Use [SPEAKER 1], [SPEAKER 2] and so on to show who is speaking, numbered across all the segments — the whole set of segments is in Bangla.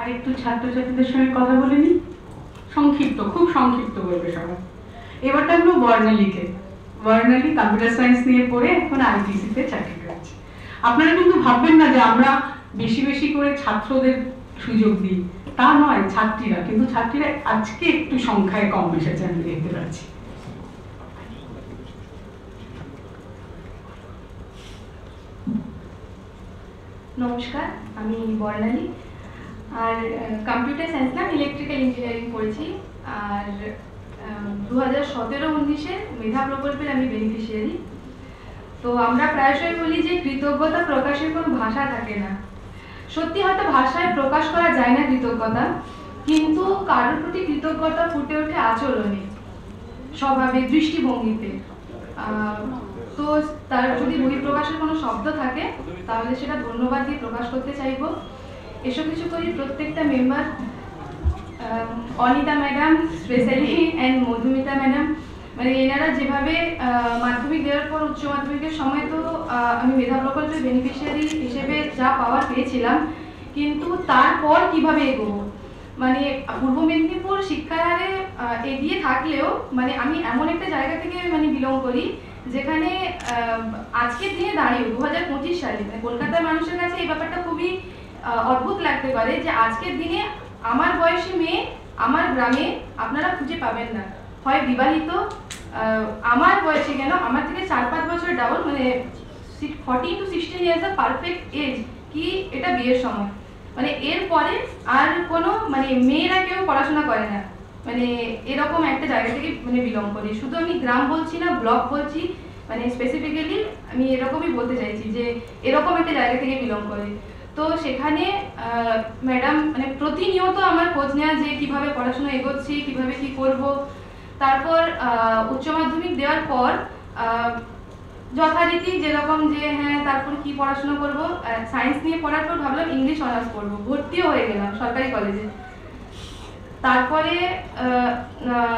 [SPEAKER 1] আর একটু ছাত্রছাত্রীদের সঙ্গে কথা বলে নিই। সংক্ষিপ্ত, খুব সংক্ষিপ্ত বলবে সবাই। এবার টানবো বর্ণালীকে। বর্ণালী কম্পিউটার সায়েন্স নিয়ে পড়ে এখন আইটিসিতে চাকরি করছে। আপনারা কিন্তু ভাববেন না যে আমরা বেশি বেশি করে ছাত্রদের সুযোগ দিই, তা নয়। ছাত্রীরা কিন্তু ছাত্রীরা আজকে একটু সংখ্যায় কম এসেছে, আমি দেখতে পাচ্ছি।
[SPEAKER 2] নমস্কার, আমি বর্ণালী। আর কম্পিউটার সায়েন্স না, ইলেকট্রিক্যাল ইঞ্জিনিয়ারিং পড়েছি। আর 2017-19 মেধা প্রকল্পের আমি বেনিফিশিয়ারি। তো আমরা প্রায়শই বলি যে কৃতজ্ঞতা প্রকাশের কোনো ভাষা থাকে না। সত্যি হয়তো ভাষায় প্রকাশ করা যায় না কৃতজ্ঞতা, কিন্তু কারোর প্রতি কৃতজ্ঞতা ফুটে ওঠে আচরণে, স্বভাবে, দৃষ্টিভঙ্গিতে। তো তার যদি বহিঃপ্রকাশের কোনো শব্দ থাকে তাহলে সেটা ধন্যবাদ দিয়ে প্রকাশ করতে চাইব। এসব কিছু করি প্রত্যেকটা member, Anita madam specially and Madhumita madam, মানে এনারা যেভাবে মাধ্যমিক দেওয়ার পর উচ্চ মাধ্যমিকের সময় তো আমি মেধা প্রকল্পের বেনিফিশিয়ারি হিসেবে যা পাওয়ার পেয়েছিলাম, কিন্তু তারপর কিভাবে এগোবো, মানে পূর্ব মেদিনীপুর শিক্ষার হারে এগিয়ে থাকলেও মানে আমি এমন একটা জায়গা থেকে মানে বিলং করি যেখানে আজকের দিনে দাঁড়িয়ে 2025 সালে মানে কলকাতার মানুষের কাছে এই ব্যাপারটা খুবই অদ্ভুত লাগতে পারে যে আজকের দিনে আমার বয়সী মেয়ে আমার গ্রামে আপনারা খুঁজে পাবেন না, হয় বিবাহিত, আমার বয়সে কেন আমার থেকে 4-5 বছর ডাবল, মানে 14 to 16 years the perfect age কি এটা বিয়ের সময়। মানে এরপরে আর কোনো মানে মেয়েরা কেউ পড়াশোনা করে না, মানে এরকম একটা জায়গা থেকে মানে বিলং করি। শুধু আমি গ্রাম বলছি না, ব্লক বলছি, মানে স্পেসিফিক্যালি আমি এরকমই বলতে চাইছি যে এরকম একটা জায়গা থেকে বিলং করে। তো সেখানে ম্যাডাম মানে প্রতিনিয়ত আমার খোঁজ নেওয়া যে কিভাবে পড়াশোনা এগোচ্ছি, কিভাবে কি করব। তারপর উচ্চ মাধ্যমিক দেওয়ার পর যথারীতি যেরকম যে হ্যাঁ তারপর কি পড়াশোনা করব, সায়েন্স নিয়ে পড়ার পর ভাবলাম ইংলিশ অনার্স পড়বো, ভর্তিও হয়ে গেলাম সরকারি কলেজে। তারপরে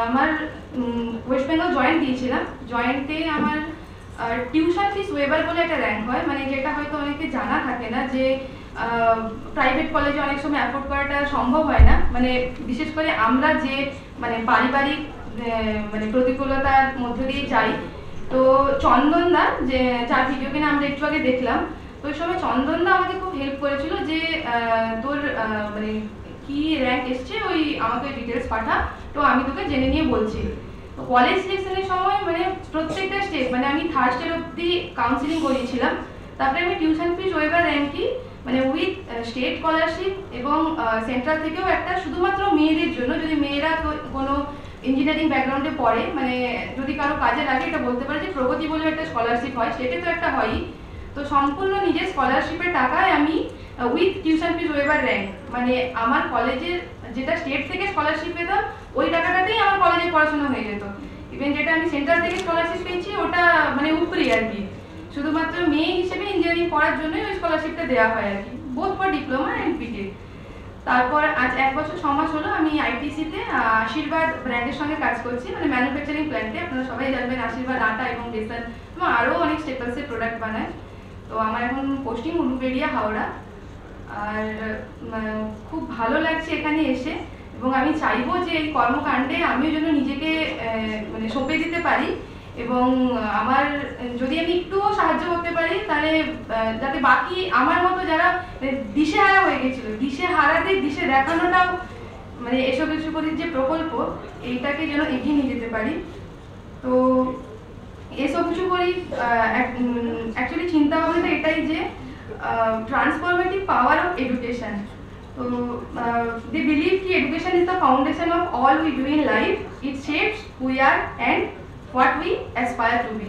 [SPEAKER 2] আমার ওয়েস্ট বেঙ্গল জয়েন্ট দিয়েছিলাম। জয়েন্টে আমার টিউশন ফিস ওয়েবার বলে একটা র্যাঙ্ক হয়, মানে যেটা হয়তো অনেকে জানা থাকে না যে প্রাইভেট কলেজে অনেক সময় অ্যাফোর্ড করাটা সম্ভব হয় না, মানে বিশেষ করে আমরা যে মানে পারিবারিক মানে প্রতিকূলতার মধ্য দিয়ে যাই। তো চন্দনদা, যে যার ভিডিও কিনা আমরা একটু আগে দেখলাম, তো ওই সময় চন্দনদা আমাকে খুব হেল্প করেছিল যে তোর মানে কি র্যাঙ্ক এসছে ওই আমাকে ডিটেলস পাঠা, তো আমি তোকে জেনে নিয়ে বলছি। তো কলেজ সিলেকশনের সময় মানে প্রত্যেকটা স্টেপ, মানে আমি 3rd স্টেপ অব্দি কাউন্সিলিং করিয়েছিলাম। তারপরে আমি টিউশন ফিস ওয়েবার র্যাঙ্কই মানে উইথ স্টেট স্কলারশিপ এবং সেন্ট্রাল থেকেও একটা শুধুমাত্র মেয়েদের জন্য, যদি মেয়েরা কোনো ইঞ্জিনিয়ারিং ব্যাকগ্রাউন্ডে পড়ে, মানে যদি কারো কাজে লাগে এটা বলতে পারে যে প্রগতি বলে একটা স্কলারশিপ হয়, স্টেটে তো একটা হয়ই। তো সম্পূর্ণ নিজের স্কলারশিপের টাকায় আমি with tuition fees waiver rank, মানে আমার কলেজের যেটা স্টেট থেকে স্কলারশিপ পেতাম ওই টাকাটাতেই আমার কলেজে পড়াশোনা হয়ে যেত। ইভেন যেটা আমি সেন্ট্রাল থেকে স্কলারশিপ পেয়েছি ওটা মানে উপরি আর কি, শুধুমাত্র মেয়ে হিসেবে ইঞ্জিনিয়ারিং পড়ার জন্যই ওই স্কলারশিপটা দেওয়া হয় আর কি, both for diploma and BTech. তারপর আজ 1 বছর 6 মাস হলো আমি আইটিসিতে আশীর্বাদ ব্র্যান্ডের সঙ্গে কাজ করছি, মানে ম্যানুফ্যাকচারিং প্ল্যান্টে। আপনারা সবাই জানবেন আশীর্বাদ আটা এবং বেসন এবং আরও অনেক স্টেপলসের প্রোডাক্ট বানায়। তো আমার এখন পোস্টিং উলুবেড়িয়া, হাওড়া। আর খুব ভালো লাগছে এখানে এসে, এবং আমি চাইবো যে এই কর্মকাণ্ডে আমিও যেন নিজেকে মানে সঁপে দিতে পারি, এবং আমার যদি আমি একটুও সাহায্য করতে পারি তাহলে যাতে বাকি আমার মতো যারা দিশেহারা হয়ে গেছিল, দিশেহারাদের দিশে দেখানোটাও, মানে এসব কিছু করি যে প্রকল্প এইটাকে যেন এগিয়ে নিয়ে যেতে পারি। তো এসব কিছু করি অ্যাকচুয়ালি চিন্তা ভাবনাটা এটাই যে ট্রান্সফরমেটিভ পাওয়ার অফ এডুকেশন। তো they believe कि education is the foundation of all we do in life. It shapes who we are and what we aspire to be.